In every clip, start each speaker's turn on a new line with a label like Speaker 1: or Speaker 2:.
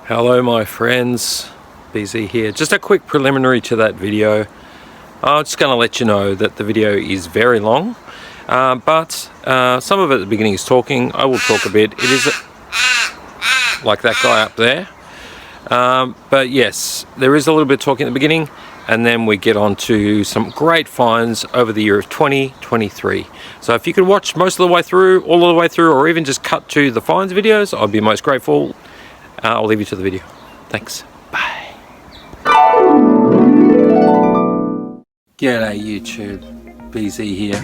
Speaker 1: Hello my friends, BZ here. Just a quick preliminary to that video. I'm just going to let you know that the video is very long, but some of it at the beginning is talking. I will talk a bit. It is like that guy up there. But yes, there is a little bit of talking at the beginning, and then we get on to some great finds over the year of 2023. So if you could watch most of the way through, all of the way through, or even just cut to the finds videos, I'd be most grateful. I'll leave you to the video. Thanks. Bye. G'day YouTube, BZ here.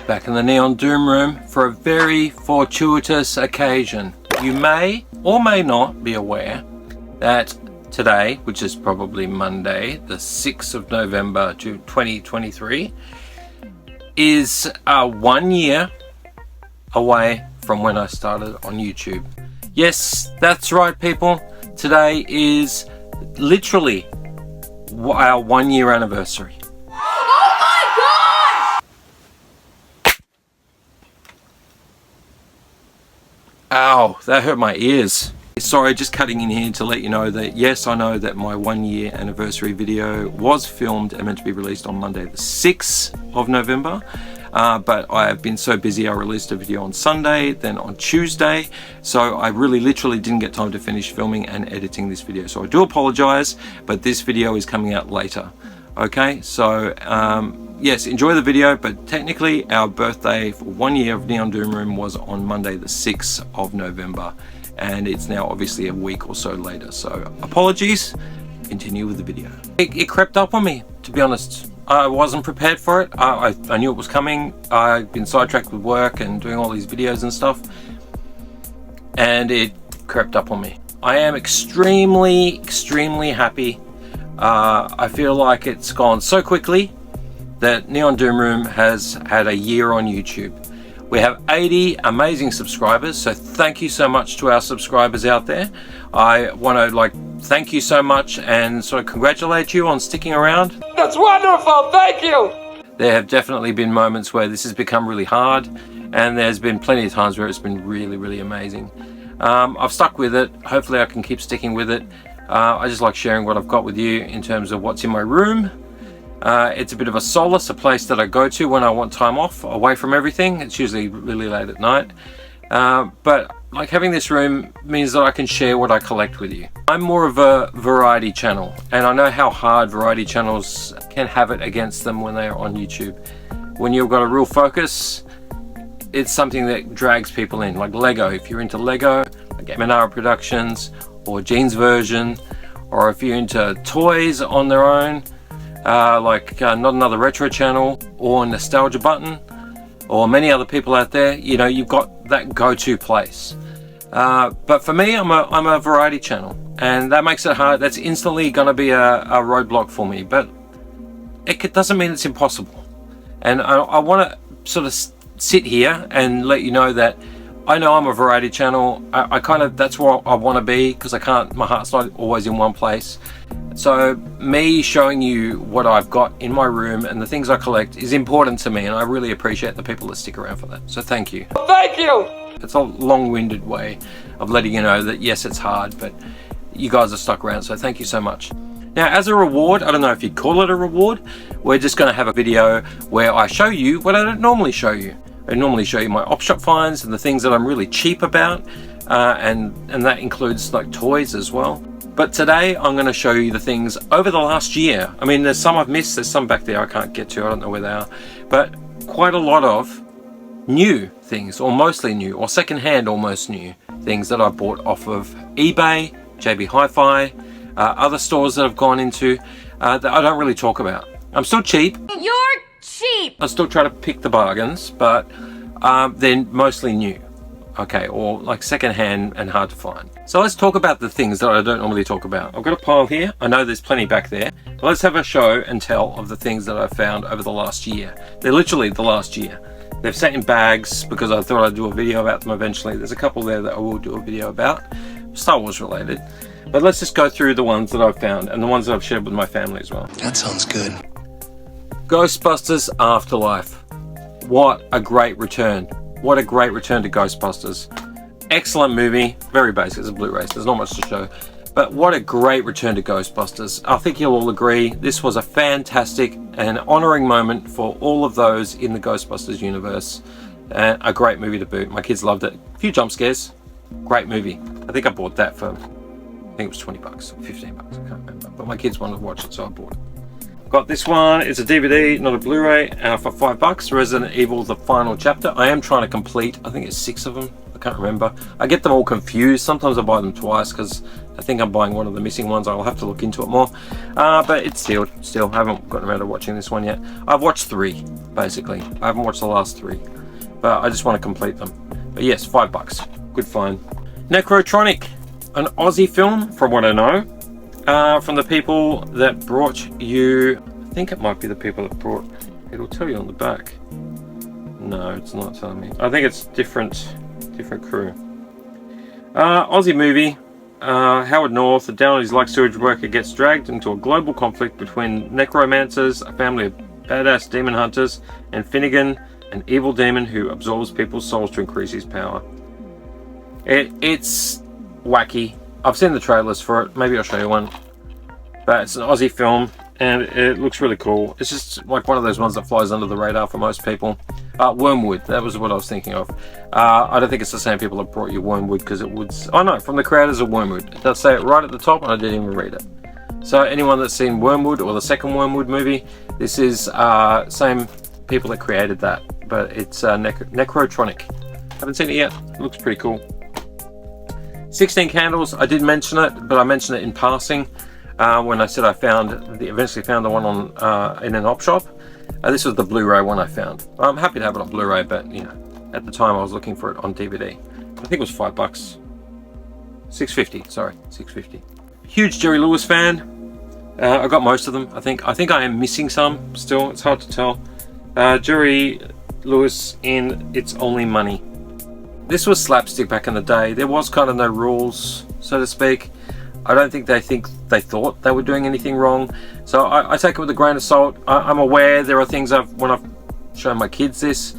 Speaker 1: Back in the Neon Doom room for a very fortuitous occasion. You may or may not be aware that today, which is probably Monday, the 6th of November 2023, is 1 year away from when I started on YouTube. Yes, that's right people. Today is literally our 1 year anniversary.
Speaker 2: Oh my gosh!
Speaker 1: Ow, that hurt my ears. Sorry, just cutting in here to let you know that yes, I know that my 1 year anniversary video was filmed and meant to be released on Monday the 6th of November. But I have been so busy, I released a video on Sunday, then on Tuesday, so I really literally didn't get time to finish filming and editing this video. So I do apologize, but this video is coming out later. Okay, so yes, enjoy the video, but technically our birthday for 1 year of Neon Doom Room was on Monday the 6th of November, and it's now obviously a week or so later, so apologies. Continue with the video. It crept up on me, to be honest. I wasn't prepared for it. I knew it was coming. I've been sidetracked with work and doing all these videos and stuff, and it crept up on me. I am extremely happy. I feel like it's gone so quickly that Neon Doom Room has had a year on YouTube. We have 80 amazing subscribers, so thank you so much to our subscribers out there. I want to thank you so much and sort of congratulate you on sticking around. That's wonderful, thank you! There have definitely been moments where this has become really hard, and there's been plenty of times where it's been really amazing. I've stuck with it. Hopefully I can keep sticking with it. I just like sharing what I've got with you in terms of what's in my room. It's a bit of a solace, a place that I go to when I want time off, away from everything. It's usually really late at night. But having this room means that I can share what I collect with you. I'm more of a variety channel, and I know how hard variety channels can have it against them when they are on YouTube. When you've got a real focus, it's something that drags people in, like Lego. If you're into Lego, like M&R Productions or Jean's Version, or if you're into toys on their own, Not Another Retro Channel or Nostalgia Button, or many other people out there, you know, you've got that go-to place. But for me, I'm a variety channel, and that makes it hard. That's instantly going to be a roadblock for me, but it doesn't mean it's impossible. And I want to sort of sit here and let you know that I know I'm a variety channel. That's where I want to be, because my heart's not always in one place. So me showing you what I've got in my room and the things I collect is important to me, and I really appreciate the people that stick around for that. So thank you. Thank you! It's a long-winded way of letting you know that yes, it's hard, but you guys are stuck around, so thank you so much. Now, as a reward, I don't know if you'd call it a reward, we're just going to have a video where I show you what I don't normally show you. I normally show you my op shop finds and the things that I'm really cheap about, and that includes like toys as well. But today I'm going to show you the things over the last year. I mean, there's some I've missed, there's some back there I can't get to, I don't know where they are, but quite a lot of new things, or mostly new, or secondhand almost new things that I bought off of eBay, JB Hi-Fi, other stores that I've gone into that I don't really talk about. I'm still cheap.
Speaker 2: You're cheap!
Speaker 1: I still try to pick the bargains, but they're mostly new. Okay, or like secondhand and hard to find. So let's talk about the things that I don't normally talk about. I've got a pile here. I know there's plenty back there. But let's have a show and tell of the things that I've found over the last year. They're literally the last year. They've sat in bags because I thought I'd do a video about them eventually. There's a couple there that I will do a video about, Star Wars related. But let's just go through the ones that I've found and the ones that I've shared with my family as well.
Speaker 3: That sounds good.
Speaker 1: Ghostbusters Afterlife. What a great return. What a great return to Ghostbusters. Excellent movie, very basic, it's a Blu-ray, so there's not much to show. But what a great return to Ghostbusters. I think you'll all agree this was a fantastic and honouring moment for all of those in the Ghostbusters universe. And a great movie to boot. My kids loved it. A few jump scares. Great movie. I think I bought that for, I think it was 20 bucks or 15 bucks. I can't remember. But my kids wanted to watch it, so I bought it. Got this one. It's a DVD, not a Blu-ray, for $5. Resident Evil: The Final Chapter. I am trying to complete, I think it's 6 of them. I can't remember. I get them all confused. Sometimes I buy them twice because I think I'm buying one of the missing ones. I'll have to look into it more. But it's sealed. Still, I haven't gotten around to watching this one yet. I've watched 3, basically. I haven't watched the last 3. But I just want to complete them. But yes, $5. Good find. Necrotronic. An Aussie film, from what I know. From the people that brought you... I think it might be the people that brought... It'll tell you on the back. No, it's not telling me. I think it's different crew. Aussie movie. Howard North, a down on his luck sewage worker, gets dragged into a global conflict between necromancers, a family of badass demon hunters, and Finnegan, an evil demon who absorbs people's souls to increase his power. It's wacky. I've seen the trailers for it. Maybe I'll show you one. But it's an Aussie film, and it looks really cool. It's just like one of those ones that flies under the radar for most people. Wormwood, that was what I was thinking of. I don't think it's the same people that brought you Wormwood, because it would... Oh no, from the creators of Wormwood. It does say it right at the top, and I didn't even read it. So anyone that's seen Wormwood, or the second Wormwood movie, this is same people that created that. But it's Necrotronic. Haven't seen it yet. It looks pretty cool. 16 Candles, I did mention it, but I mentioned it in passing when I said I eventually found the one on in an op shop. This was the Blu-ray one I found. I'm happy to have it on Blu-ray, but you know, at the time I was looking for it on DVD. I think it was $5. $6.50. Sorry, $6.50. Huge Jerry Lewis fan. I got most of them. I think I am missing some still. It's hard to tell. Jerry Lewis in It's Only Money. This was slapstick back in the day. There was kind of no rules, so to speak. I don't think they thought they were doing anything wrong. So I take it with a grain of salt. I'm aware there are things when I've shown my kids this,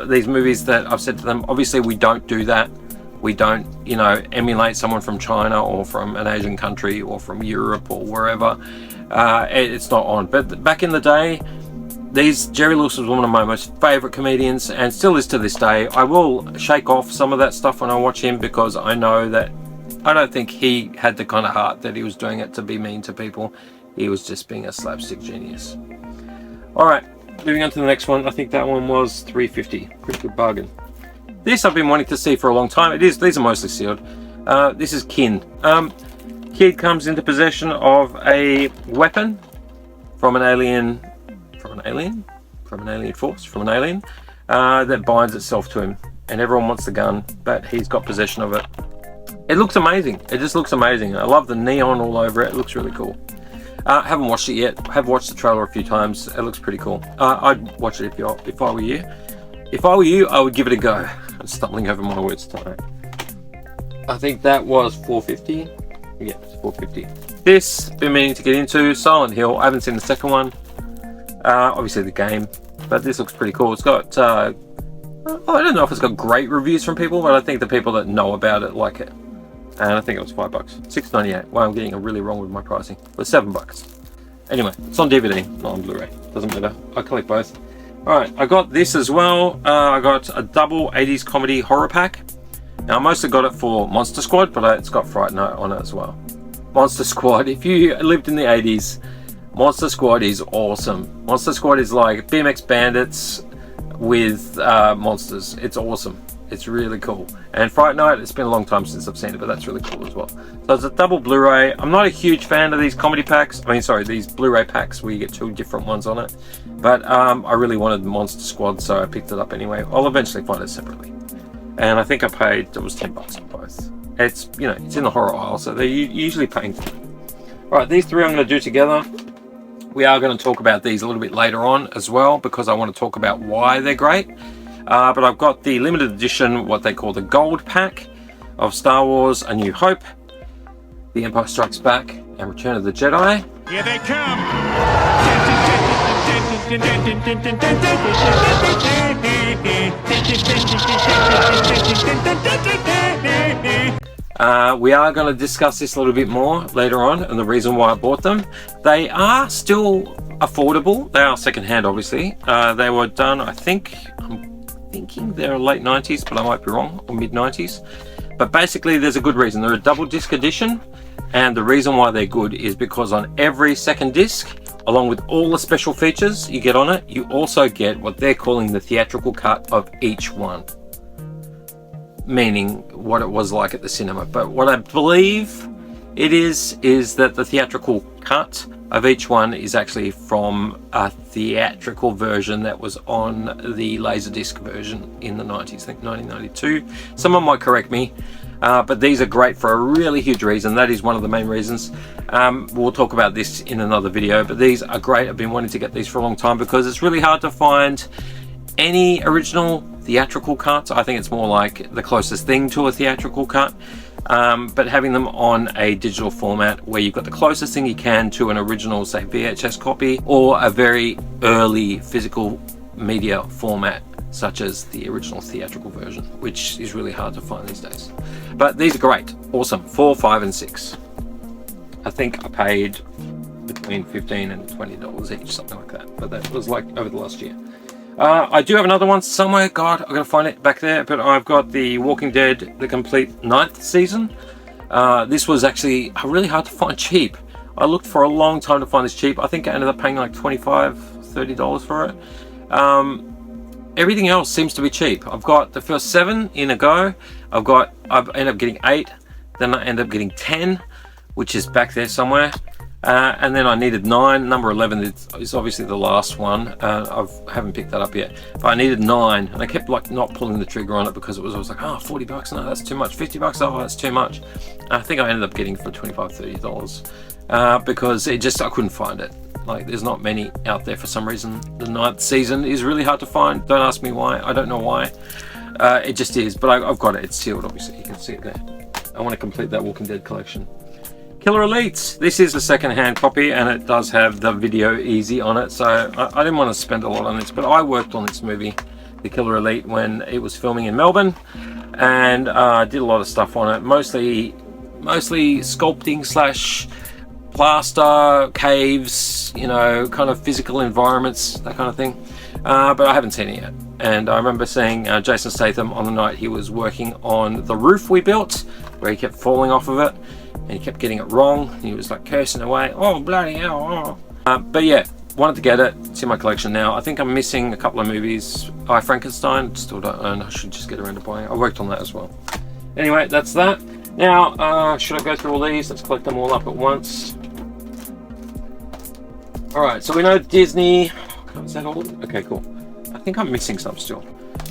Speaker 1: these movies that I've said to them, obviously we don't do that. We don't, you know, emulate someone from China or from an Asian country or from Europe or wherever. It's not on. But back in the day, Jerry Lewis was one of my most favourite comedians, and still is to this day. I will shake off some of that stuff when I watch him, because I know that I don't think he had the kind of heart that he was doing it to be mean to people. He was just being a slapstick genius. Alright, moving on to the next one. I think that one was $3.50. Pretty good bargain. This I've been wanting to see for a long time. These are mostly sealed. This is Kin. Kid comes into possession of a weapon from an alien force that binds itself to him, and everyone wants the gun, but he's got possession of it. It looks amazing. It just looks amazing. I love the neon all over it. It looks really cool. Haven't watched it yet. Have watched the trailer a few times. It looks pretty cool. I'd watch it if I were you. If I were you, I would give it a go. I'm stumbling over my words tonight. I think that was $4.50. Yeah, it's $4.50. This, been meaning to get into, Silent Hill. I haven't seen the second one. Obviously the game, but this looks pretty cool. It's got, I don't know if it's got great reviews from people, but I think the people that know about it like it. And I think it was $5. $6.98. Wow, I'm getting it really wrong with my pricing. But $7. Anyway, it's on DVD, not on Blu-ray. Doesn't matter. I collect both. Alright, I got this as well. I got a double 80s comedy horror pack. Now, I mostly got it for Monster Squad, but it's got Fright Night on it as well. Monster Squad. If you lived in the 80s, Monster Squad is awesome. Monster Squad is like BMX Bandits with monsters. It's awesome. It's really cool. And Fright Night, it's been a long time since I've seen it, but that's really cool as well. So it's a double Blu-ray. I'm not a huge fan of these comedy packs. These Blu-ray packs where you get 2 different ones on it. But I really wanted Monster Squad, so I picked it up anyway. I'll eventually find it separately. And I think I paid, it was $10 on both. It's, you know, it's in the horror aisle, so they're usually paying for it. Alright, these 3 I'm going to do together. We are going to talk about these a little bit later on as well, because I want to talk about why they're great. But I've got the limited edition, what they call the gold pack of Star Wars A New Hope, The Empire Strikes Back, and Return of the Jedi.
Speaker 3: Here they come!
Speaker 1: We are going to discuss this a little bit more later on and the reason why I bought them. They are still affordable. They are secondhand, obviously. They were done, I'm thinking they're late 90s, but I might be wrong, or mid 90s. But basically, there's a good reason. They're a double disc edition, and the reason why they're good is because on every second disc, along with all the special features you get on it, you also get what they're calling the theatrical cut of each one. Meaning what it was like at the cinema. But what I believe it is that the theatrical cut of each one is actually from a theatrical version that was on the Laserdisc version in the 90s, I think 1992. Someone might correct me, but these are great for a really huge reason. That is one of the main reasons. We'll talk about this in another video, but these are great. I've been wanting to get these for a long time because it's really hard to find any original theatrical cuts. I think it's more like the closest thing to a theatrical cut. But having them on a digital format where you've got the closest thing you can to an original, say, VHS copy or a very early physical media format such as the original theatrical version, which is really hard to find these days. But these are great, awesome, 4, 5 and 6. I think I paid between $15 and $20 each, something like that, but that was like over the last year. I do have another one somewhere. God, I'm going to find it back there. But I've got the Walking Dead, the complete 9th season. This was actually really hard to find cheap. I looked for a long time to find this cheap. I think I ended up paying like $25, $30 for it. Everything else seems to be cheap. I've got the first 7 in a go. I've ended up getting 8. Then I ended up getting 10, which is back there somewhere. And then I needed 9. Number 11 is obviously the last one. I haven't picked that up yet, but I needed 9, and I kept like not pulling the trigger on it because I was like, oh, $40, no, that's too much. $50, oh, that's too much. I think I ended up getting it for $25, $30 because I couldn't find it. Like, there's not many out there for some reason. The 9th season is really hard to find. Don't ask me why. I don't know why. It just is, but I've got it. It's sealed, obviously. You can see it there. I want to complete that Walking Dead collection. Killer Elite. This is a second-hand copy, and it does have the video easy on it, so I didn't want to spend a lot on this, but I worked on this movie, The Killer Elite, when it was filming in Melbourne, and did a lot of stuff on it, mostly sculpting / plaster, caves, you know, kind of physical environments, that kind of thing, but I haven't seen it yet. And I remember seeing Jason Statham on the night he was working on the roof we built, where he kept falling off of it, and he kept getting it wrong. He was like cursing away, oh bloody hell, oh. But yeah, wanted to get it. It's in my collection now. I think I'm missing a couple of movies. I Frankenstein, still don't own. I should just get around to buying it. I worked on that as well. Anyway, that's that. Now, should I go through all these? Let's collect them all up at once. Alright, so we know Disney. Is that all? Okay, cool. I think I'm missing some still.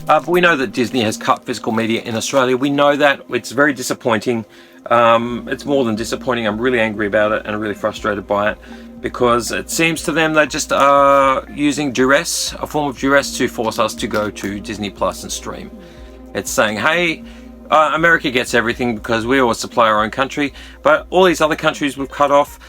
Speaker 1: But we know that Disney has cut physical media in Australia. We know that. It's very disappointing. It's more than disappointing. I'm really angry about it and really frustrated by it, because it seems to them they just are using duress, a form of duress, to force us to go to Disney Plus and stream. It's saying, hey, America gets everything because we always supply our own country, but all these other countries we've cut off,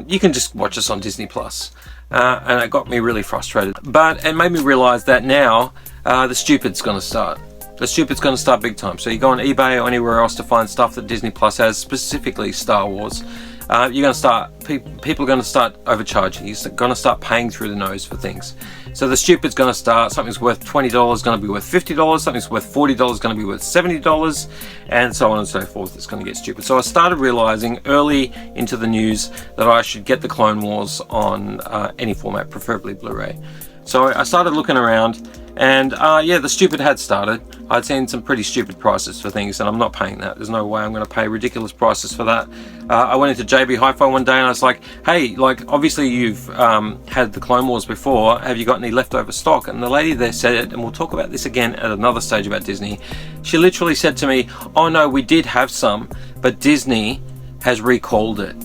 Speaker 1: you can just watch us on Disney Plus. And it got me really frustrated. But it made me realize that now the stupid's going to start. The stupid's going to start big time. So you go on eBay or anywhere else to find stuff that Disney Plus has, specifically Star Wars. You're going to start, people are going to start overcharging. You're going to start paying through the nose for things. So the stupid's going to start. Something's worth $20 going to be worth $50. Something's worth $40 going to be worth $70, and so on and so forth. It's going to get stupid. So I started realizing early into the news that I should get the Clone Wars on any format, preferably Blu-ray. So I started looking around, and yeah, the stupid had started. I'd seen some pretty stupid prices for things, and I'm not paying that. There's no way I'm going to pay ridiculous prices for that. I went into JB Hi-Fi one day and I was like, hey, like, obviously you've had the Clone Wars before. Have you got any leftover stock? And the lady there said, and we'll talk about this again at another stage about Disney, she literally said to me, oh no, we did have some, but Disney has recalled it.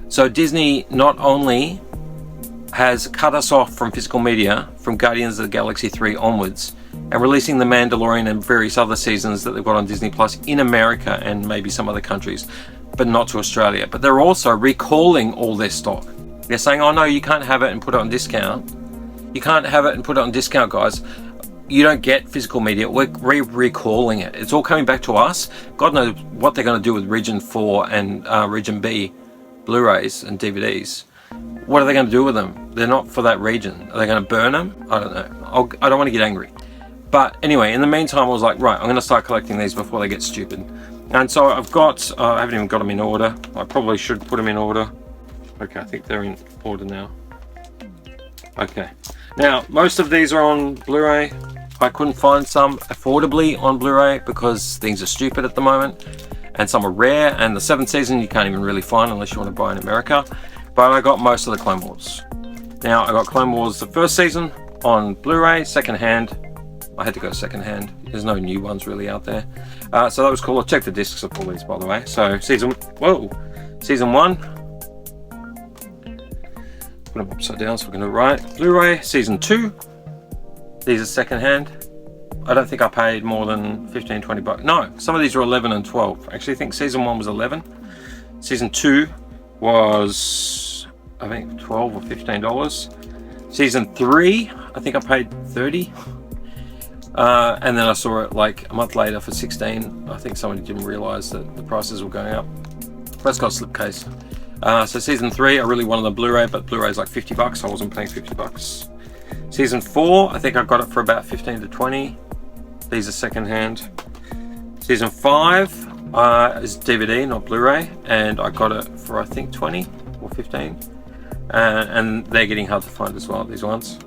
Speaker 1: So Disney not only has cut us off from physical media from Guardians of the Galaxy 3 onwards, and releasing The Mandalorian and various other seasons that they've got on Disney Plus in America and maybe some other countries, but not to Australia. But they're also recalling all their stock. They're saying, oh no, you can't have it and put it on discount. You can't have it and put it on discount, guys. you don't get physical media. We're recalling it. It's all coming back to us. God knows what they're going to do with Region 4 and Region B Blu-rays and DVDs. What are they going to do with them? They're not for that region. Are they going to burn them? I don't know. I don't want to get angry. But anyway, in the meantime, I was like, right, I'm going to start collecting these before they get stupid. And so I've got, I haven't even got them in order. I probably should put them in order. Okay, I think they're in order now. Okay. Now, most of these are on Blu-ray. I couldn't find some affordably on Blu-ray because things are stupid at the moment. And some are rare, and the 7th season you can't even really find unless you want to buy in America. But I got most of the Clone Wars. Now, I got Clone Wars the 1st season on Blu-ray, second-hand. I had to go second-hand. There's no new ones really out there. So that was cool. I checked the discs of all these, by the way. So season 1. Put them upside down so we're going to write. Blu-ray, season 2. These are second-hand. I don't think I paid more than 15, 20 bucks. No, some of these were 11 and 12. Actually, I think season 1 was 11. Season 2 was, I think, 12 or $15. Season 3, I think I paid 30. And then I saw it like a month later for 16. I think somebody didn't realize that the prices were going up. That's got a slipcase. So season 3, I really wanted the Blu-ray, but Blu-ray is like 50 bucks. I wasn't paying 50 bucks. Season 4, I think I got it for about 15 to 20. These are second-hand. Season 5 is DVD, not Blu-ray, and I got it for I think 20 or 15. And they're getting hard to find as well, these ones.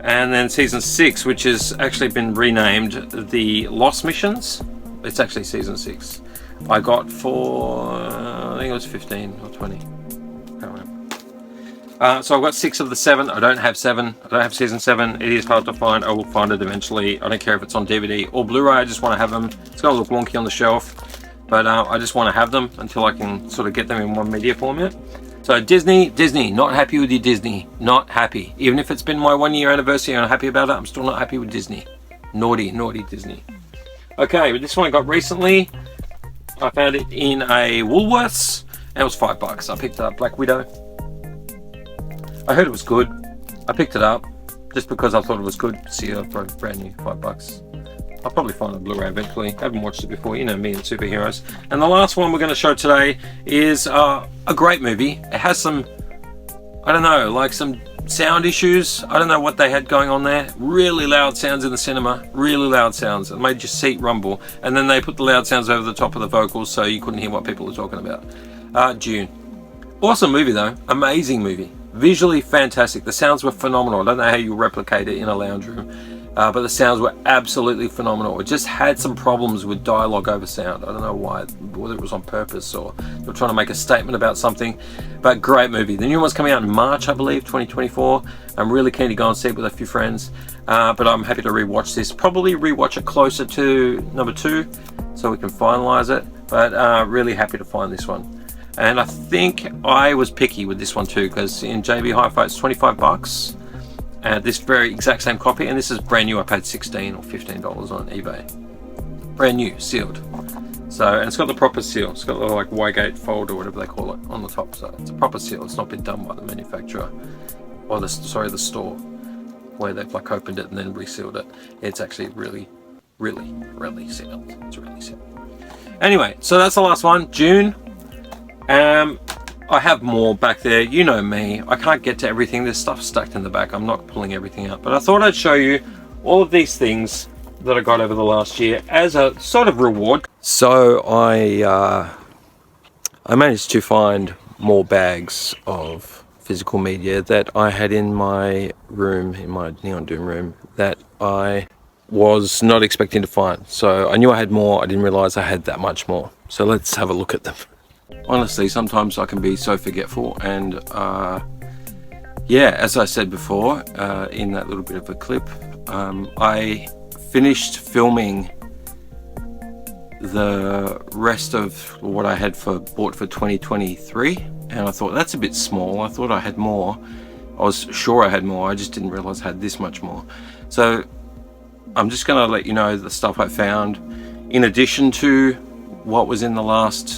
Speaker 1: And then season 6, which has actually been renamed the Lost Missions. It's actually season 6. I got for, I think it was 15 or 20. Can't remember. So I've got 6 of the 7. I don't have 7. I don't have season 7. It is hard to find. I will find it eventually. I don't care if it's on DVD or Blu-ray. I just want to have them. It's going to look wonky on the shelf, but I just want to have them until I can sort of get them in one media format. So Disney, not happy with your Disney. Not happy. Even if it's been my 1-year anniversary and I'm happy about it, I'm still not happy with Disney. Naughty Disney. Okay, but this one I got recently. I found it in a Woolworths and it was $5. I picked up Black Widow. I heard it was good. I picked it up just because I thought it was good. See it for brand new, $5. I'll probably find a Blu-ray eventually. I haven't watched it before, you know me and superheroes. And the last one we're going to show today is a great movie. It has some, I don't know, like some sound issues. I don't know what they had going on there. Really loud sounds in the cinema. Really loud sounds. It made your seat rumble. And then they put the loud sounds over the top of the vocals so you couldn't hear what people were talking about. June. Awesome movie though. Amazing movie. Visually fantastic. The sounds were phenomenal. I don't know how you replicate it in a lounge room, but the sounds were absolutely phenomenal. It just had some problems with dialogue over sound. I don't know why, whether it was on purpose or they were trying to make a statement about something, but great movie. The new one's coming out in March, I believe, 2024. I'm really keen to go and see it with a few friends, but I'm happy to rewatch this. Probably rewatch it closer to number 2 so we can finalize it, but really happy to find this one. And I think I was picky with this one too, because in JB Hi-Fi it's 25 bucks. And this very exact same copy, and this is brand new. I paid $16 or $15 on eBay. Brand new, sealed. So, and it's got the proper seal. It's got the like Y-gate fold or whatever they call it on the top. So it's a proper seal. It's not been done by the manufacturer or the store where they've like opened it and then resealed it. It's actually really sealed. It's really sealed. Anyway, so that's the last one, June. I have more back there. You know me. I can't get to everything. There's stuff stuck in the back. I'm not pulling everything out. But I thought I'd show you all of these things that I got over the last year as a sort of reward. So I managed to find more bags of physical media that I had in my room, in my Neon Doom room, that I was not expecting to find. So I knew I had more. I didn't realize I had that much more. So let's have a look at them. Honestly, sometimes I can be so forgetful, and yeah, as I said before in that little bit of a clip, I finished filming the rest of what I had bought for 2023, and I thought that's a bit small. I thought I had more. I was sure I had more. I just didn't realize I had this much more. So I'm just going to let you know the stuff I found in addition to what was in the last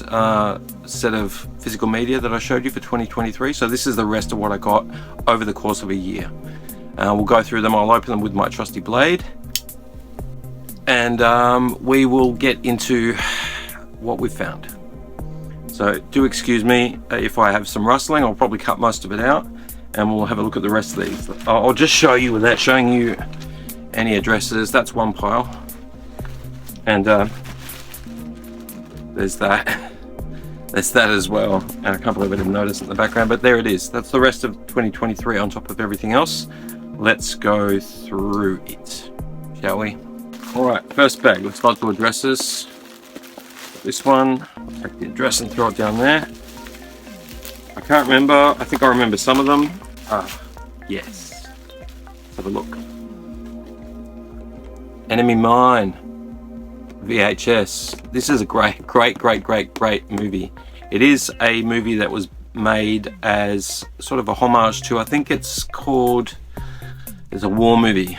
Speaker 1: set of physical media that I showed you for 2023. So this is the rest of what I got over the course of a year. We'll go through them. I'll open them with my trusty blade. and we will get into what we found. So do excuse me if I have some rustling. I'll probably cut most of it out, and we'll have a look at the rest of these. I'll just show you without showing you any addresses. That's one pile, and there's that. There's that as well. And I can't believe I didn't notice it in the background, but there it is. That's the rest of 2023 on top of everything else. Let's go through it, shall we? All right, first bag. Let's start to addresses. This one, I'll take the address and throw it down there. I can't remember. I think I remember some of them. Yes. Let's have a look. Enemy Mine. VHS. This is a great movie. It is a movie that was made as sort of a homage to, I think it's called, there's a war movie,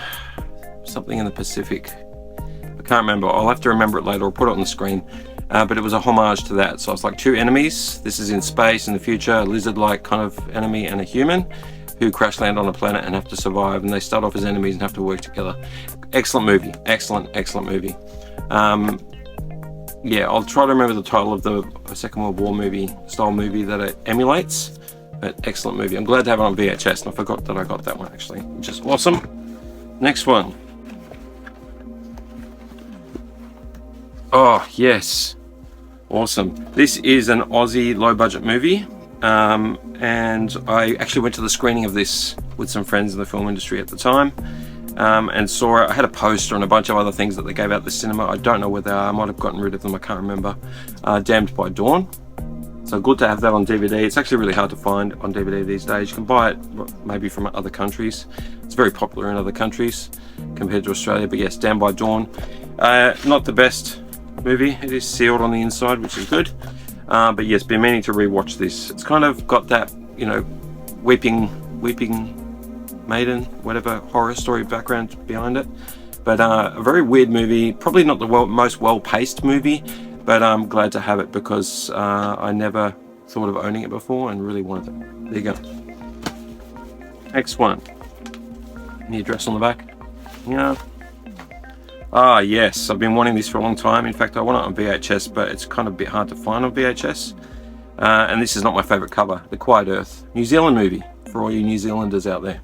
Speaker 1: something in the Pacific. I can't remember. I'll have to remember it later. I'll put it on the screen. But it was a homage to that. So it's like two enemies. This is in space in the future, a lizard-like kind of enemy and a human who crash land on a planet and have to survive. And they start off as enemies and have to work together. Excellent movie. Excellent movie. Yeah, I'll try to remember the title of the Second World War movie, style movie that it emulates. But excellent movie. I'm glad to have it on VHS, and I forgot that I got that one actually, which is awesome. Next one. Oh, yes. Awesome. This is an Aussie low-budget movie, and I actually went to the screening of this with some friends in the film industry at the time, and saw it. I had a poster and a bunch of other things that they gave out the cinema. I don't know where they are. I might have gotten rid of them. I can't remember. Damned by Dawn. So good to have that on DVD. It's actually really hard to find on DVD these days. You can buy it maybe from other countries. It's very popular in other countries compared to Australia, but yes, Damned by Dawn. Not the best movie. It is sealed on the inside, which is good, but yes, been meaning to rewatch this. It's kind of got that, you know, weeping maiden, whatever, horror story background behind it, but a very weird movie. Probably not the most well-paced movie, but I'm glad to have it because I never thought of owning it before and really wanted it. There you go. Next one. Any address on the back? Yeah. Ah, yes, I've been wanting this for a long time. In fact, I want it on VHS, but it's kind of a bit hard to find on VHS. And this is not my favourite cover, The Quiet Earth. New Zealand movie, for all you New Zealanders out there.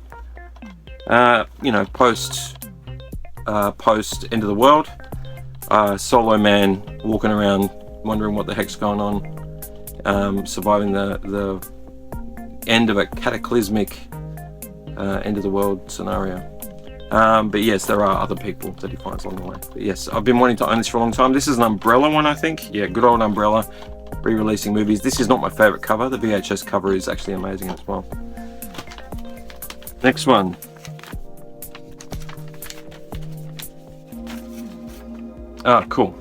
Speaker 1: You know, post End of the World. Solo man walking around, wondering what the heck's going on. Surviving the end of a cataclysmic end of the world scenario. But yes, there are other people that he finds along the way. But yes, I've been wanting to own this for a long time. This is an Umbrella one, I think. Yeah, good old Umbrella, re-releasing movies. This is not my favourite cover. The VHS cover is actually amazing as well. Next one. Ah, cool.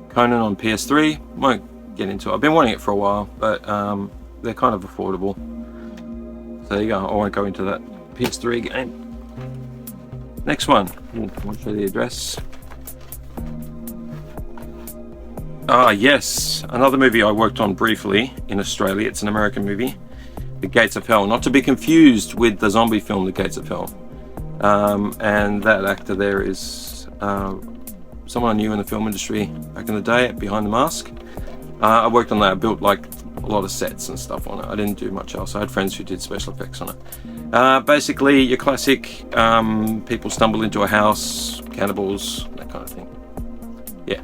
Speaker 1: Conan on PS3. Won't get into it. I've been wanting it for a while, but they're kind of affordable. So there you go. I won't go into that PS3 game. Next one. I want to show the address. Ah, yes. Another movie I worked on briefly in Australia. It's an American movie. The Gates of Hell. Not to be confused with the zombie film, The Gates of Hell. And that actor there is someone I knew in the film industry back in the day, Behind the Mask. I worked on that. I built like a lot of sets and stuff on it. I didn't do much else. I had friends who did special effects on it. Basically, your classic people stumble into a house, cannibals, that kind of thing. Yeah,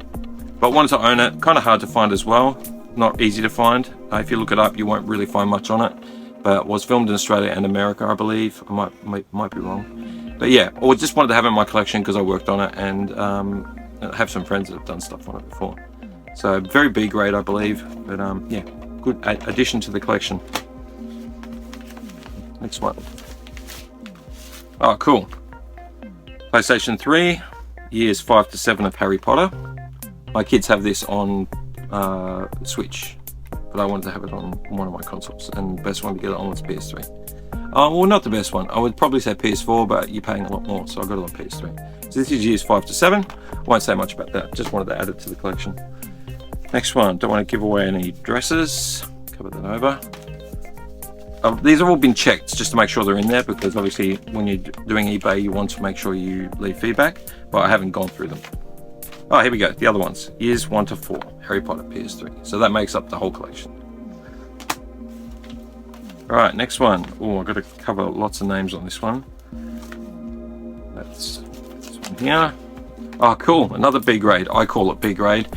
Speaker 1: but wanted to own it. Kind of hard to find as well. Not easy to find. If you look it up, you won't really find much on it. But it was filmed in Australia and America, I believe. I might be wrong. But yeah, or just wanted to have it in my collection because I worked on it and I have some friends that have done stuff on it before. So very B grade, I believe. But yeah, good addition to the collection. Next one. Oh, cool. PlayStation 3, years 5 to 7 of Harry Potter. My kids have this on Switch, but I wanted to have it on one of my consoles, and the best one to get it on was PS3. Well, not the best one. I would probably say PS4, but you're paying a lot more, so I got it on PS3. So this is years 5 to 7. I won't say much about that. Just wanted to add it to the collection. Next one. Don't want to give away any dresses. Cover that over. These have all been checked just to make sure they're in there, because obviously when you're doing eBay you want to make sure you leave feedback, but I haven't gone through them. Oh, here we go. The other ones. Years 1 to 4. Harry Potter PS3. So that makes up the whole collection. Alright, next one. Oh, I've got to cover lots of names on this one. That's this one here. Oh, cool. Another B grade. I call it B grade.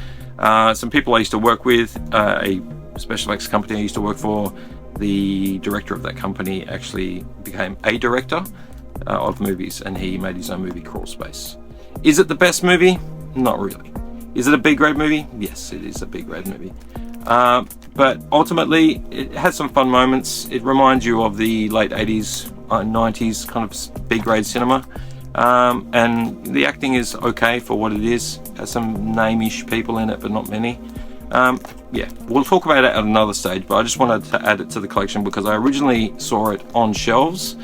Speaker 1: Some people I used to work with, a special effects company I used to work for, the director of that company actually became a director of movies, and he made his own movie, Crawl Space. Is it the best movie? Not really. Is it a B grade movie? Yes, it is a B grade movie. But ultimately, it has some fun moments. It reminds you of the late 80s, 90s kind of B grade cinema. And the acting is okay for what it is. Has some name-ish people in it, but not many. Yeah, we'll talk about it at another stage, but I just wanted to add it to the collection because I originally saw it on shelves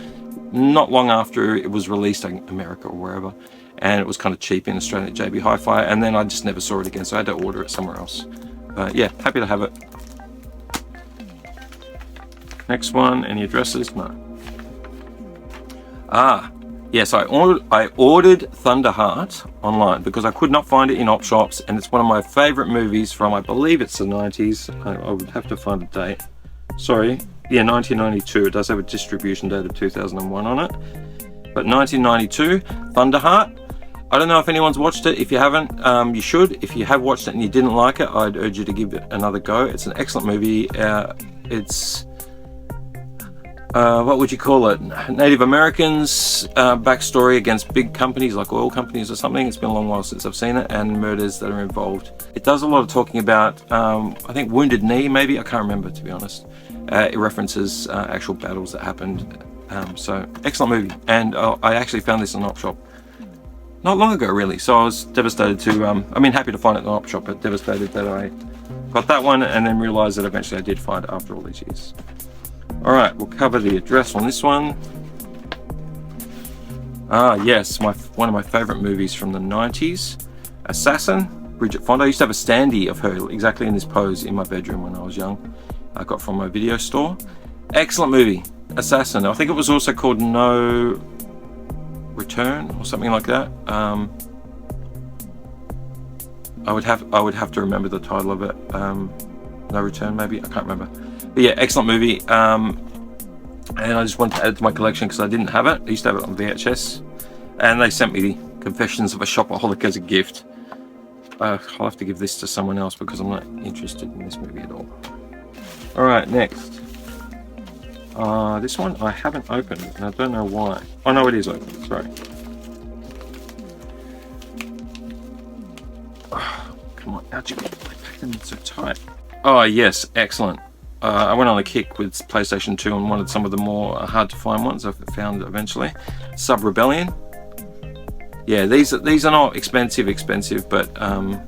Speaker 1: not long after it was released in America or wherever, and it was kind of cheap in Australia at JB Hi-Fi, and then I just never saw it again, so I had to order it somewhere else. Yeah, happy to have it. Next one, any addresses? No. Yes, I ordered Thunderheart online because I could not find it in op shops, and it's one of my favorite movies from, I believe it's the 90s. I would have to find a date. Sorry, yeah, 1992. It does have a distribution date of 2001 on it. But 1992, Thunderheart. I don't know if anyone's watched it. If you haven't, you should. If you have watched it and you didn't like it, I'd urge you to give it another go. It's an excellent movie. It's what would you call it? Native Americans backstory against big companies like oil companies or something. It's been a long while since I've seen it, and murders that are involved. It does a lot of talking about, I think, Wounded Knee, maybe. I can't remember, to be honest. It references actual battles that happened. So, excellent movie. And I actually found this in an op shop not long ago, really. So I was devastated to, happy to find it in an op shop, but devastated that I got that one and then realized that eventually I did find it after all these years. Alright, we'll cover the address on this one. Yes, one of my favourite movies from the 90s. Assassin, Bridget Fonda. I used to have a standee of her exactly in this pose in my bedroom when I was young. I got from my video store. Excellent movie, Assassin. I think it was also called No Return or something like that. I would have to remember the title of it. No Return, maybe. I can't remember. But yeah, excellent movie. And I just wanted to add it to my collection because I didn't have it. I used to have it on VHS, and they sent me the Confessions of a Shopaholic as a gift. I'll have to give this to someone else because I'm not interested in this movie at all. Alright, next. This one I haven't opened, and I don't know why. Oh no, it is open, sorry. Oh, come on, how'd you pack them in so tight? Oh yes, excellent. I went on a kick with PlayStation 2 and wanted some of the more hard to find ones I've found eventually. Sub Rebellion. Yeah, these are not expensive, but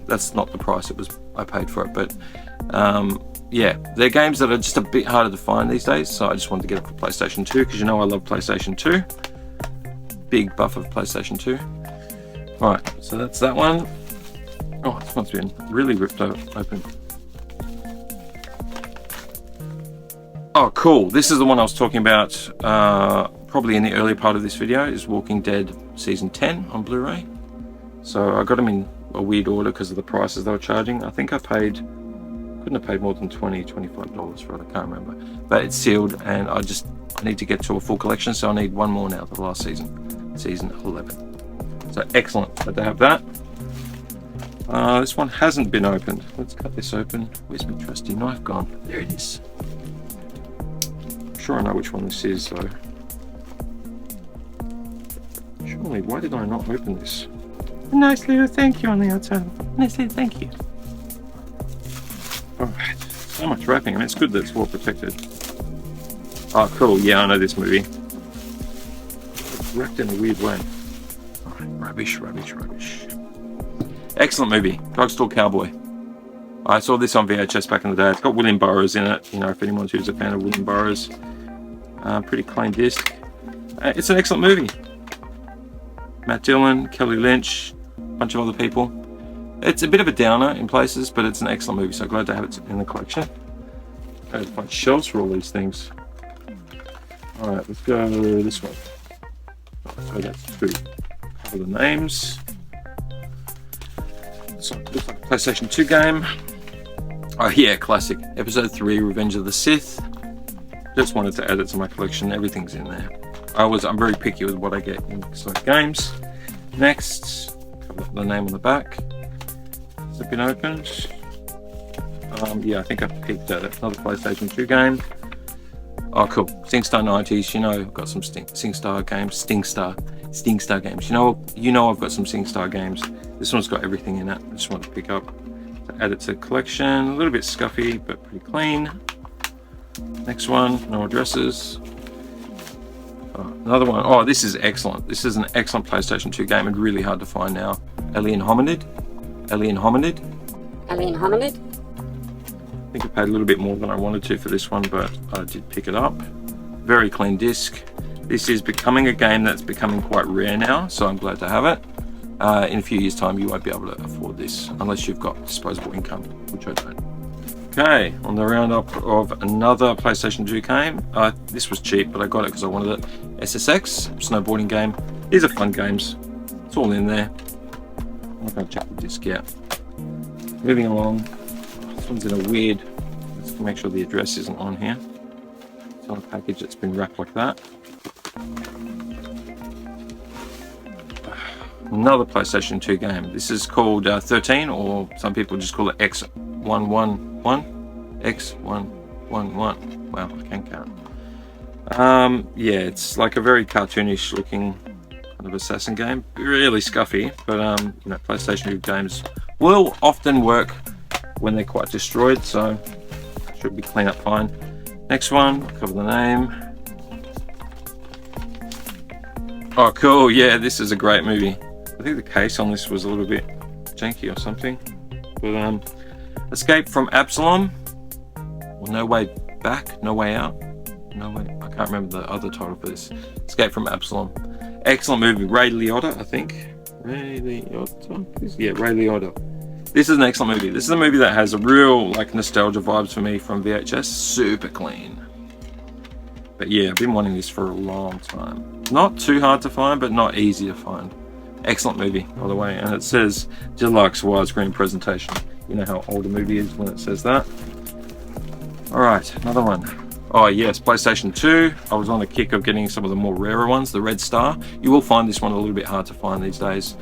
Speaker 1: that's not the price I paid for it. But yeah, they're games that are just a bit harder to find these days, so I just wanted to get it for PlayStation 2 because you know I love PlayStation 2. Big buff of PlayStation 2. Alright, so that's that one. Oh, this one's been really ripped open. Oh, cool. This is the one I was talking about probably in the earlier part of this video, is Walking Dead Season 10 on Blu-ray. So I got them in a weird order because of the prices they were charging. I think couldn't have paid more than $20, $25 for it, I can't remember. But it's sealed, and I need to get to a full collection, so I need one more now, the last season, Season 11. So excellent, glad to have that. This one hasn't been opened. Let's cut this open. Where's my trusty knife gone? There it is. Sure I know which one this is though. Surely, why did I not open this? A nice little thank you on the outside. Nice little thank you. Alright, so much wrapping. I mean, it's good that it's well protected. Oh, cool. Yeah, I know this movie. It's wrapped in a weird way. Alright, rubbish. Excellent movie. Drugstore Cowboy. I saw this on VHS back in the day. It's got William Burroughs in it. You know, if anyone's who's a fan of William Burroughs. Pretty clean disc. It's an excellent movie. Matt Dillon, Kelly Lynch, a bunch of other people. It's a bit of a downer in places, but it's an excellent movie, so glad to have it in the collection. I had to find shelves for all these things. Alright, let's go this one. So that's two. Cover the names. So it looks like a PlayStation 2 game. Oh yeah, classic. Episode 3, Revenge of the Sith. Just wanted to add it to my collection. Everything's in there. I'm very picky with what I get in select games. Next, cover the name on the back. Has it been opened? Yeah, I think I peeked at it. Another PlayStation 2 game. Oh, cool. SingStar 90s. You know, I've got some SingStar games. StingStar games. You know, I've got some SingStar games. This one's got everything in it. I just want to pick up to add it to the collection. A little bit scuffy, but pretty clean. Next one, no addresses. Oh, another one. Oh, this is excellent. This is an excellent PlayStation 2 game and really hard to find now. Alien Hominid. I think I paid a little bit more than I wanted to for this one, but I did pick it up. Very clean disc. This is becoming a game that's becoming quite rare now, so I'm glad to have it. In a few years' time, you won't be able to afford this unless you've got disposable income, which I don't. Okay, on the roundup of another PlayStation 2 game. This was cheap, but I got it because I wanted it. SSX, snowboarding game. These are fun games. It's all in there. I'm not going to check the disc yet. Moving along. This one's in a weird... Let's make sure the address isn't on here. It's on a package that's been wrapped like that. Another PlayStation 2 game. This is called 13, or some people just call it X111. X111. Wow, I can't count. Yeah, it's like a very cartoonish looking kind of assassin game. Really scuffy, but you know, PlayStation 2 games will often work when they're quite destroyed, so should be clean up fine. Next one, cover the name. Oh, cool. Yeah, this is a great movie. I think the case on this was a little bit janky or something. But Escape from Absalom. Well, No Way Back, No Way Out. No Way. I can't remember the other title for this. Escape from Absalom. Excellent movie. Ray Liotta, I think. Ray Liotta? Yeah, Ray Liotta. This is an excellent movie. This is a movie that has a real like nostalgia vibes for me from VHS. Super clean. But yeah, I've been wanting this for a long time. Not too hard to find, but not easy to find. Excellent movie, by the way. And it says deluxe widescreen presentation. You know how old a movie is when it says that. Alright, another one. Oh yes, PlayStation 2. I was on the kick of getting some of the more rarer ones, the Red Star. You will find this one a little bit hard to find these days.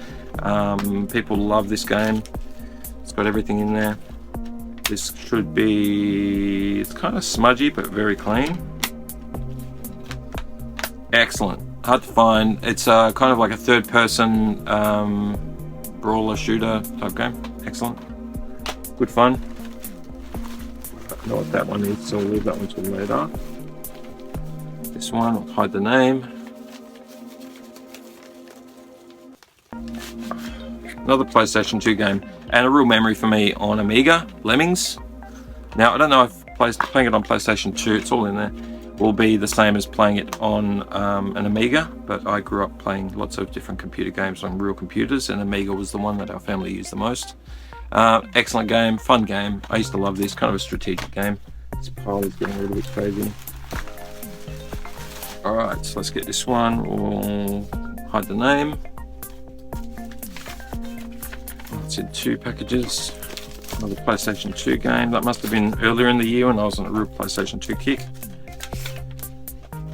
Speaker 1: People love this game. It's got everything in there. This should be... It's kind of smudgy, but very clean. Excellent. Hard to find. It's kind of like a third-person brawler shooter type game. Excellent. Good fun. I don't know what that one is, so I'll leave that one till later. This one, I'll hide the name. Another PlayStation 2 game, and a real memory for me on Amiga, Lemmings. Now, I don't know if playing it on PlayStation 2, it's all in there, will be the same as playing it on an Amiga, but I grew up playing lots of different computer games on real computers, and Amiga was the one that our family used the most. Excellent game, fun game. I used to love this, kind of a strategic game. This pile is getting a little bit crazy. Alright, so let's get this one. We'll hide the name. It's in 2 packages. Another PlayStation 2 game. That must have been earlier in the year when I was on a real PlayStation 2 kick.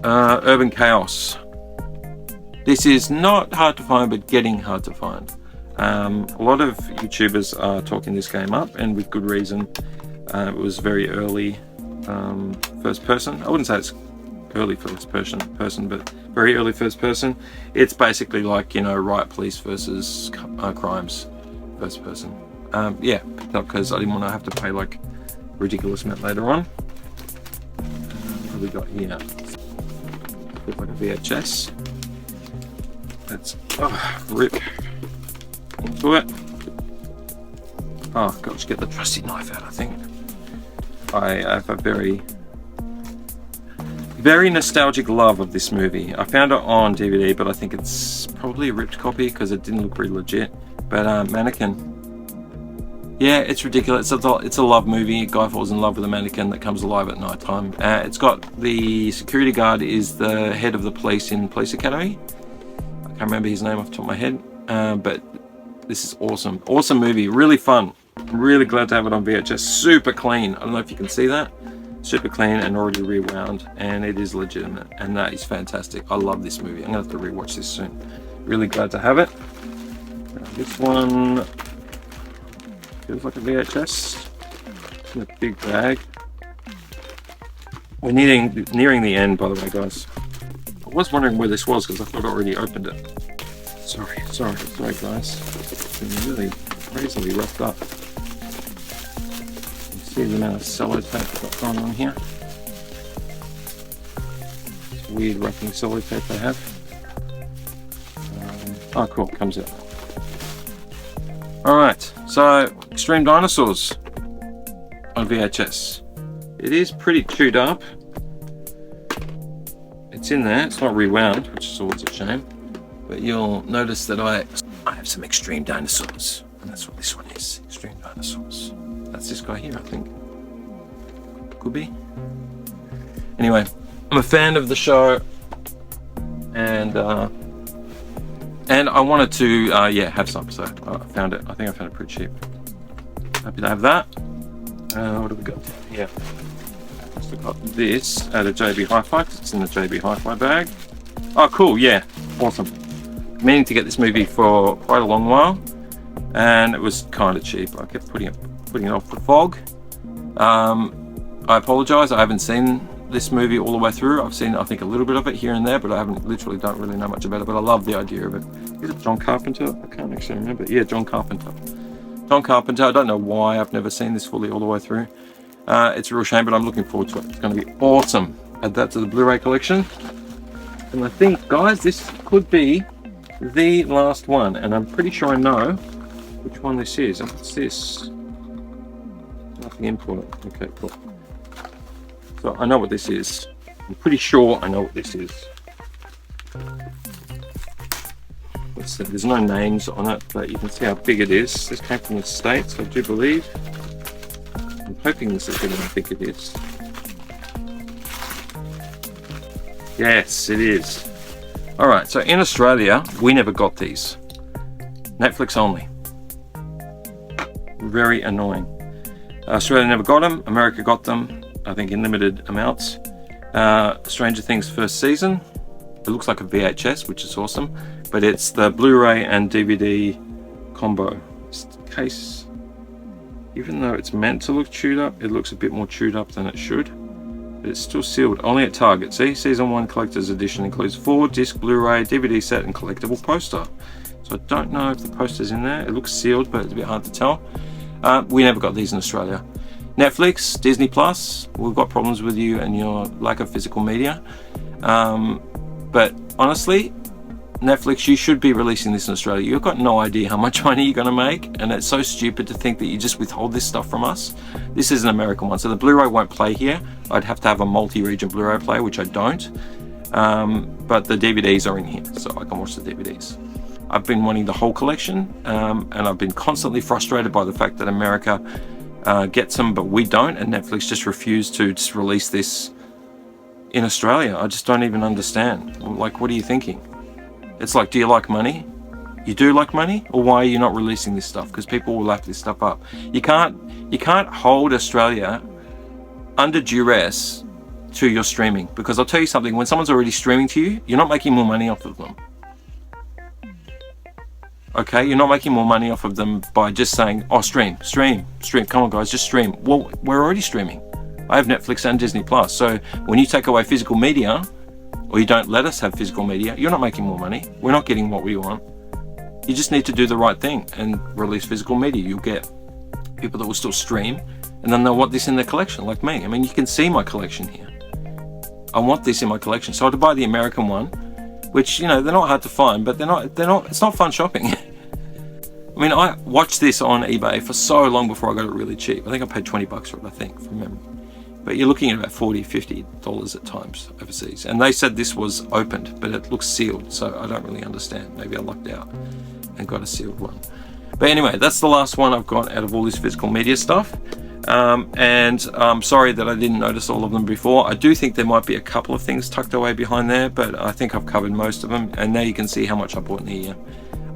Speaker 1: Urban Chaos. This is not hard to find, but getting hard to find. A lot of YouTubers are talking this game up, and with good reason. It was very early first person. I wouldn't say it's early first person, but very early first person. It's basically like, you know, Riot Police versus Crimes first person. Yeah, picked up because I didn't want to have to pay like ridiculous amount later on. What have we got here? Looks like a VHS. Let's rip into it. Oh, got to get the trusty knife out, I think. I have a very nostalgic love of this movie. I found it on DVD, but I think it's probably a ripped copy because it didn't look really legit. But Mannequin. Yeah, it's ridiculous. It's a love movie. A guy falls in love with a mannequin that comes alive at night time. It's got the security guard is the head of the police in Police Academy. I can't remember his name off the top of my head, but This is awesome. Awesome movie. Really fun. I'm really glad to have it on VHS. Super clean. I don't know if you can see that. Super clean and already rewound, and it is legitimate, and that is fantastic. I love this movie. I'm gonna have to rewatch this soon. Really glad to have it. This one feels like a VHS. It's in a big bag. We're nearing the end, by the way, guys. I was wondering where this was because I thought I already opened it. Sorry, guys. It's been really crazily roughed up. See the amount of sellotape I've got going on here. It's weird wrapping sellotape they have. Oh cool, comes out. Alright, so Extreme Dinosaurs on VHS. It is pretty chewed up. It's in there, it's not rewound, which is always a shame. But you'll notice that I have some Extreme Dinosaurs. And that's what this one is, Extreme Dinosaurs. That's this guy here, I think. Could be. Anyway, I'm a fan of the show, and I wanted to have some, so I found it. I think I found it pretty cheap. Happy to have that. What have we got here? So I got this at a JB Hi-Fi. It's in the JB Hi-Fi bag. Oh, cool! Yeah, awesome. Meaning to get this movie for quite a long while, and it was kind of cheap. I kept putting it off the fog. I apologize, I haven't seen this movie all the way through. I've seen, I think, a little bit of it here and there, but I don't really know much about it, but I love the idea of it. Is it John Carpenter? I can't actually remember. Yeah, John Carpenter. John Carpenter, I don't know why I've never seen this fully all the way through. It's a real shame, but I'm looking forward to it. It's going to be awesome. Add that to the Blu-ray collection. And I think, guys, this could be the last one, and I'm pretty sure I know which one this is. What's this? Nothing important. Okay, cool. So I know what this is. I'm pretty sure I know what this is. There's no names on it, but you can see how big it is. This came from the States, I do believe. I'm hoping this is bigger than I think it is. Yes, it is. Alright, so in Australia, we never got these. Netflix only. Very annoying. Australia never got them. America got them, I think, in limited amounts. Stranger Things first season. It looks like a VHS, which is awesome, but it's the Blu-ray and DVD combo. This case, even though it's meant to look chewed up, it looks a bit more chewed up than it should. But it's still sealed, only at Target. See, Season 1 Collector's Edition includes 4-disc Blu-ray, DVD set, and collectible poster. So I don't know if the poster's in there. It looks sealed, but it's a bit hard to tell. We never got these in Australia. Netflix, Disney Plus, we've got problems with you and your lack of physical media. But honestly, Netflix, you should be releasing this in Australia. You've got no idea how much money you're going to make, and it's so stupid to think that you just withhold this stuff from us. This is an American one, so the Blu-ray won't play here. I'd have to have a multi-region Blu-ray player, which I don't. But the DVDs are in here, so I can watch the DVDs. I've been wanting the whole collection, and I've been constantly frustrated by the fact that America gets them, but we don't, and Netflix just refused to just release this in Australia. I just don't even understand. Like, what are you thinking? It's like, do you like money? You do like money? Or why are you not releasing this stuff? Because people will lap this stuff up. You can't hold Australia under duress to your streaming, because I'll tell you something, when someone's already streaming to you, you're not making more money off of them. Okay, you're not making more money off of them by just saying, oh, stream, come on guys, just stream. Well, we're already streaming. I have Netflix and Disney Plus, so when you take away physical media, or you don't let us have physical media, you're not making more money. We're not getting what we want. You just need to do the right thing and release physical media. You'll get people that will still stream, and then they'll want this in their collection, like me. I mean, you can see my collection here. I want this in my collection, so I had to buy the American one, which, you know, they're not hard to find, but they're not. It's not fun shopping. I mean, I watched this on eBay for so long before I got it really cheap. I think I paid $20 for it, I think, from memory. But you're looking at about $40, $50 at times overseas. And they said this was opened, but it looks sealed, so I don't really understand. Maybe I lucked out and got a sealed one. But anyway, that's the last one I've got out of all this physical media stuff. And I'm sorry that I didn't notice all of them before. I do think there might be a couple of things tucked away behind there, but I think I've covered most of them. And now you can see how much I bought in a year.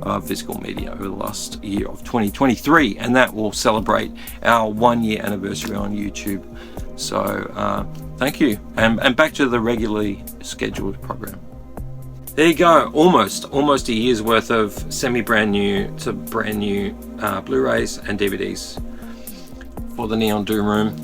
Speaker 1: of physical media over the last year of 2023, and that will celebrate our 1 year anniversary on YouTube. So thank you, and back to the regularly scheduled program. There you go, almost a year's worth of semi-brand new to brand new Blu-rays and DVDs for the Neon Doom Room.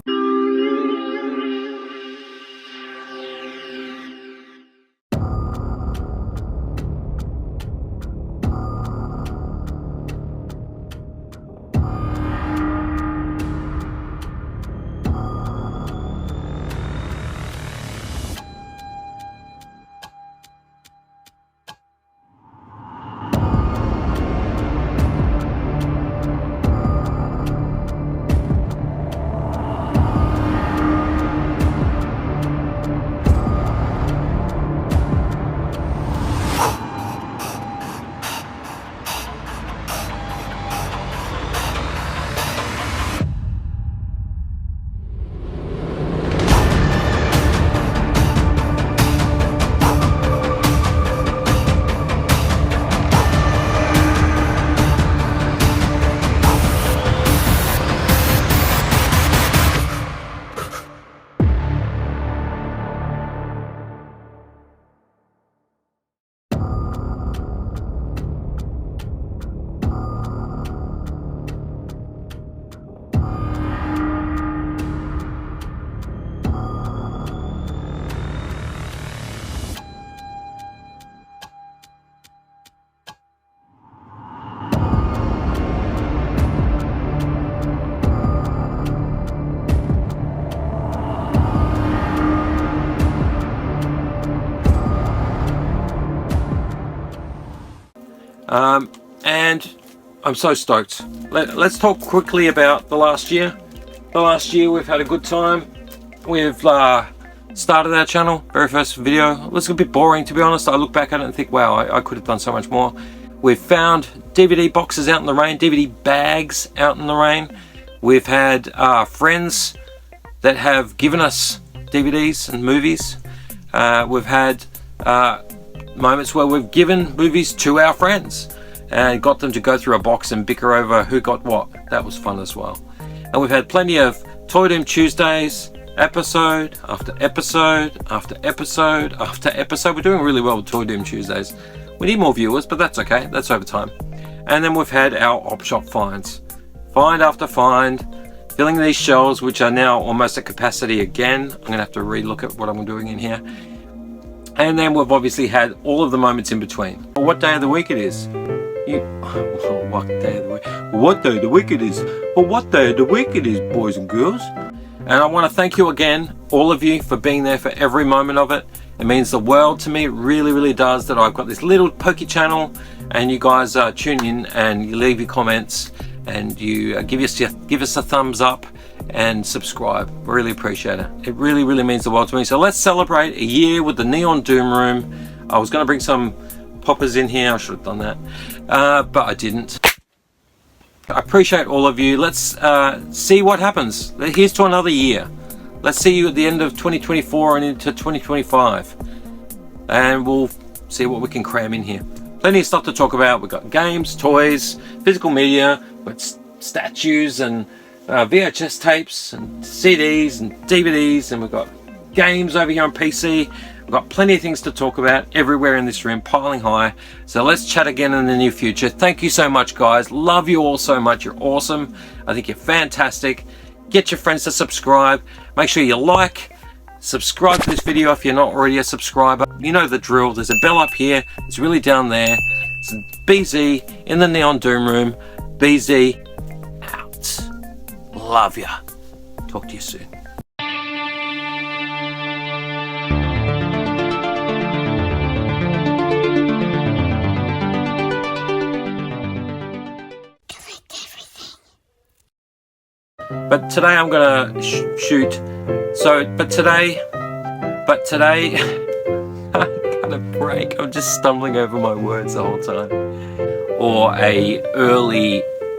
Speaker 1: And I'm so stoked. Let's talk quickly about the last year. The last year we've had a good time. We've started our channel, very first video. It was a bit boring, to be honest. I look back at it and think, wow, I could have done so much more. We've found DVD boxes out in the rain, DVD bags out in the rain. We've had friends that have given us DVDs and movies. We've had moments where we've given movies to our friends and got them to go through a box and bicker over who got what. That was fun as well. And we've had plenty of Toy Doom Tuesdays, episode after episode after episode after episode. We're doing really well with Toy Doom Tuesdays. We need more viewers, but that's okay. That's over time. And then we've had our op shop finds. Find after find, filling these shelves, which are now almost at capacity again. I'm going to have to re-look at what I'm doing in here. And then we've obviously had all of the moments in between. What day of the week it is? What day of the week? What day of the week it is? Well, what day of the week it is, boys and girls? And I want to thank you again, all of you, for being there for every moment of it. It means the world to me. It really, really does, that I've got this little pokey channel and you guys tune in and you leave your comments and you give us a thumbs up and subscribe. Really appreciate it. It really, really means the world to me. So let's celebrate a year with the Neon Doom Room. I was going to bring some poppers in here. I should have done that, but I didn't. I appreciate all of you. Let's see what happens. Here's to another year. Let's see you at the end of 2024 and into 2025, and we'll see what we can cram in here. Plenty of stuff to talk about. We've got games, toys, physical media, we've got statues and VHS tapes and CDs and DVDs, and we've got games over here on PC. We've got plenty of things to talk about everywhere in this room, piling high. So let's chat again in the near future. Thank you so much, guys. Love you all so much. You're awesome. I think you're fantastic. Get your friends to subscribe. Make sure you like, subscribe to this video if you're not already a subscriber. You know the drill. There's a bell up here. It's really down there. It's BZ in the Neon Doom Room. BZ out. Love ya. Talk to you soon. But today I'm gonna shoot. But today, I got a break. I'm just stumbling over my words the whole time. Or a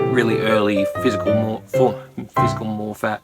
Speaker 1: really early physical morph at.